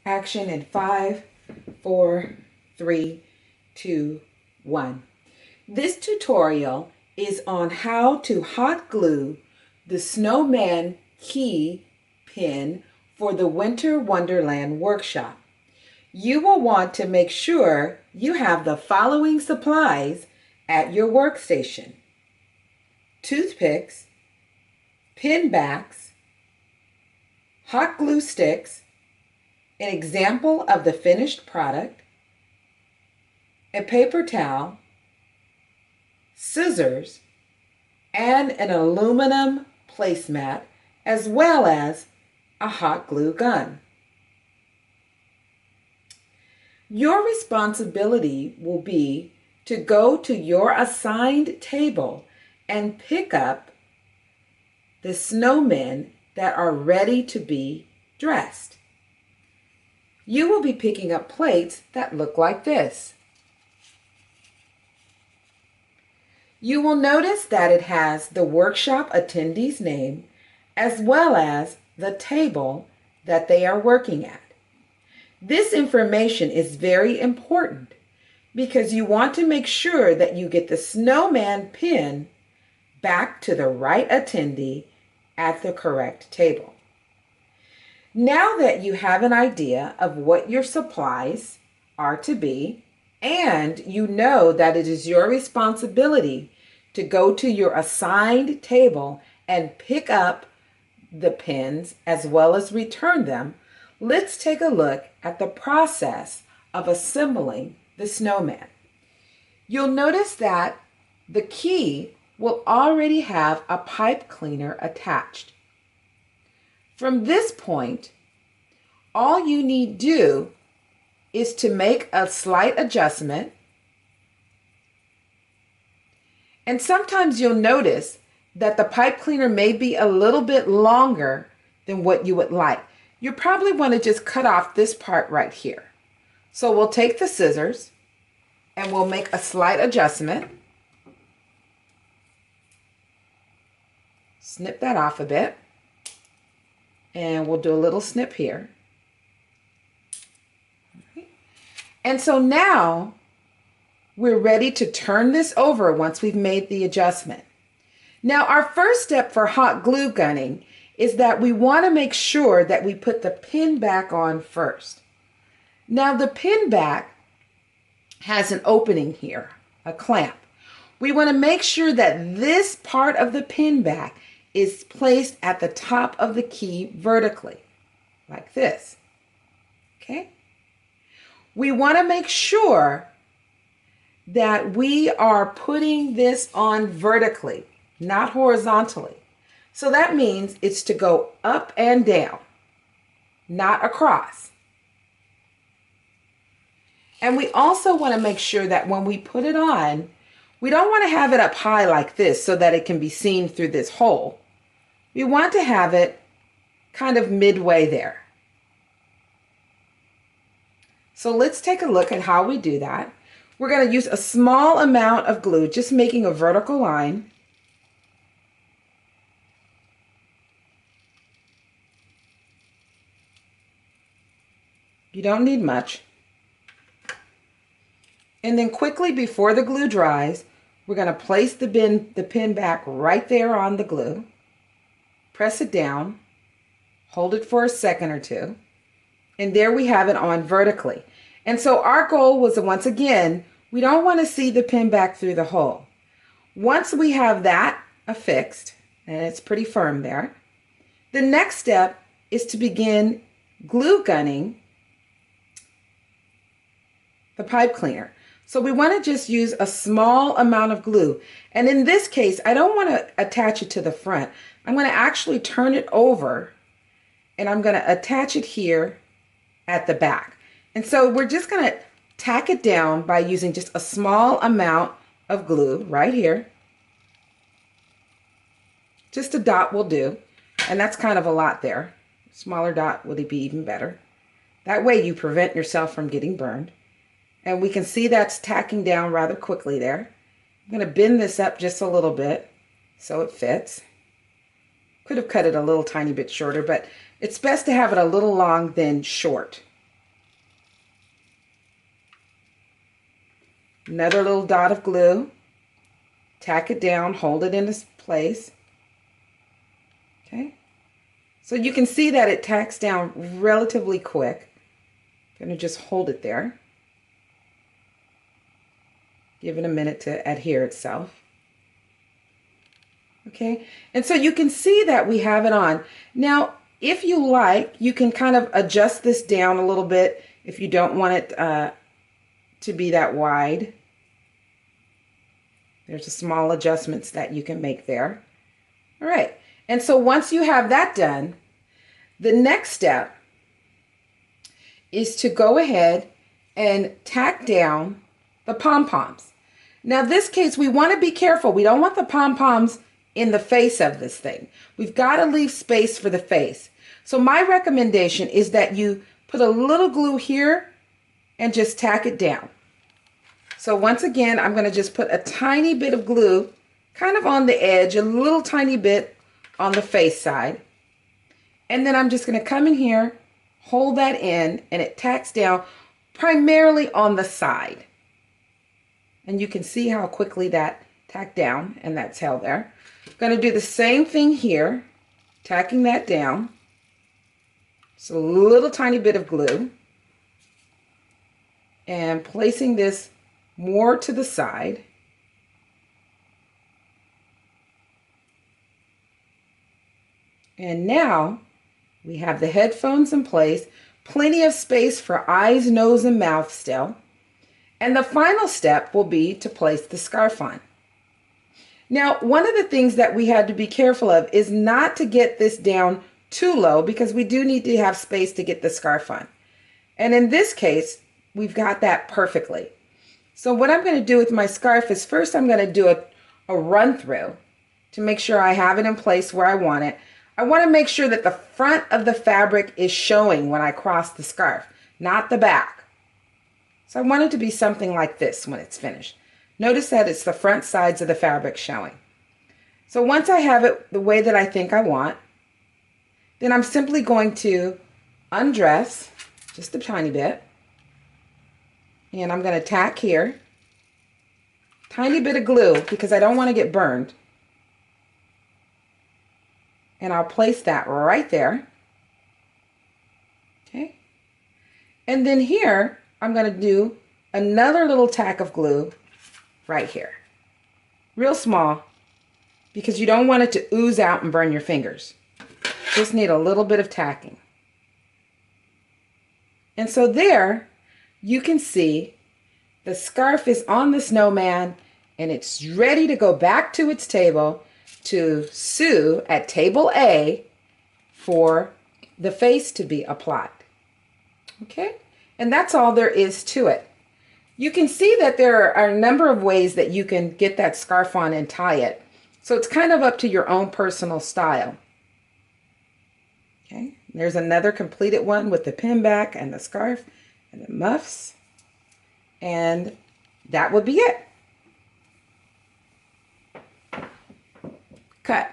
Action in 5, 4, 3, 2, 1. This tutorial is on how to hot glue the Snowman Key Pin for the Winter Wonderland workshop. You will want to make sure you have the following supplies at your workstation: toothpicks, pin backs, hot glue sticks, an example of the finished product, a paper towel, scissors, and an aluminum placemat, as well as a hot glue gun. Your responsibility will be to go to your assigned table and pick up the snowmen that are ready to be dressed. You will be picking up plates that look like this. You will notice that it has the workshop attendee's name as well as the table that they are working at. This information is very important because you want to make sure that you get the snowman pin back to the right attendee at the correct table. Now that you have an idea of what your supplies are to be, and you know that it is your responsibility to go to your assigned table and pick up the pins as well as return them, let's take a look at the process of assembling the snowman. You'll notice that the key will already have a pipe cleaner attached. From this point, all you need do is to make a slight adjustment. And sometimes you'll notice that the pipe cleaner may be a little bit longer than what you would like. You probably want to just cut off this part right here. So we'll take the scissors and we'll make a slight adjustment. Snip that off a bit. And we'll do a little snip here. And so now we're ready to turn this over once we've made the adjustment. Now our first step for hot glue gunning is that we want to make sure that we put the pin back on first. Now the pin back has an opening here, a clamp. We want to make sure that this part of the pin back is placed at the top of the key vertically, like this. Okay? We want to make sure that we are putting this on vertically, not horizontally. So that means it's to go up and down, not across. And we also want to make sure that when we put it on, we don't want to have it up high like this so that it can be seen through this hole. We want to have it kind of midway there. So let's take a look at how we do that. We're going to use a small amount of glue, just making a vertical line. You don't need much. And then quickly before the glue dries, we're going to place the pin back right there on the glue. Press it down, hold it for a second or two, and there we have it on vertically. And so our goal was, once again, we don't want to see the pin back through the hole. Once we have that affixed, and it's pretty firm there, the next step is to begin glue gunning the pipe cleaner. So we want to just use a small amount of glue. And in this case, I don't want to attach it to the front. I'm going to actually turn it over and I'm going to attach it here at the back. And so we're just going to tack it down by using just a small amount of glue right here. Just a dot will do. And that's kind of a lot there. Smaller dot would be even better. That way you prevent yourself from getting burned. And we can see that's tacking down rather quickly there. I'm going to bend this up just a little bit so it fits. Could have cut it a little tiny bit shorter, but it's best to have it a little long than short. Another little dot of glue. Tack it down, hold it into place. Okay. So you can see that it tacks down relatively quick. I'm going to just hold it there. Give it a minute to adhere itself. Okay, and so you can see that we have it on. Now, if you like, you can kind of adjust this down a little bit if you don't want it to be that wide. There's a small adjustments that you can make there. All right, and so once you have that done, the next step is to go ahead and tack down the pom-poms. Now, this case, we want to be careful. We don't want the pom-poms in the face of this thing. We've got to leave space for the face. So my recommendation is that you put a little glue here and just tack it down. So once again, I'm going to just put a tiny bit of glue kind of on the edge, a little tiny bit on the face side. And then I'm just going to come in here, hold that in, and it tacks down primarily on the side. And you can see how quickly that tacked down, and that's held there. I'm going to do the same thing here, tacking that down. Just a little tiny bit of glue. And placing this more to the side. And now we have the headphones in place, plenty of space for eyes, nose, and mouth still. And the final step will be to place the scarf on. Now, one of the things that we had to be careful of is not to get this down too low, because we do need to have space to get the scarf on. And in this case, we've got that perfectly. So what I'm going to do with my scarf is first I'm going to do a run through to make sure I have it in place where I want it. I want to make sure that the front of the fabric is showing when I cross the scarf, not the back. So I want it to be something like this when it's finished. Notice that it's the front sides of the fabric showing. So once I have it the way that I think I want, then I'm simply going to undress just a tiny bit. And I'm going to tack here. Tiny bit of glue because I don't want to get burned. And I'll place that right there. Okay. And then here, I'm going to do another little tack of glue right here. Real small, because you don't want it to ooze out and burn your fingers. Just need a little bit of tacking. And so there, you can see the scarf is on the snowman and it's ready to go back to its table to sew at table A for the face to be applied. Okay, and that's all there is to it. You can see that there are a number of ways that you can get that scarf on and tie it. So it's kind of up to your own personal style. Okay, there's another completed one with the pin back and the scarf and the muffs. And that would be it. Cut.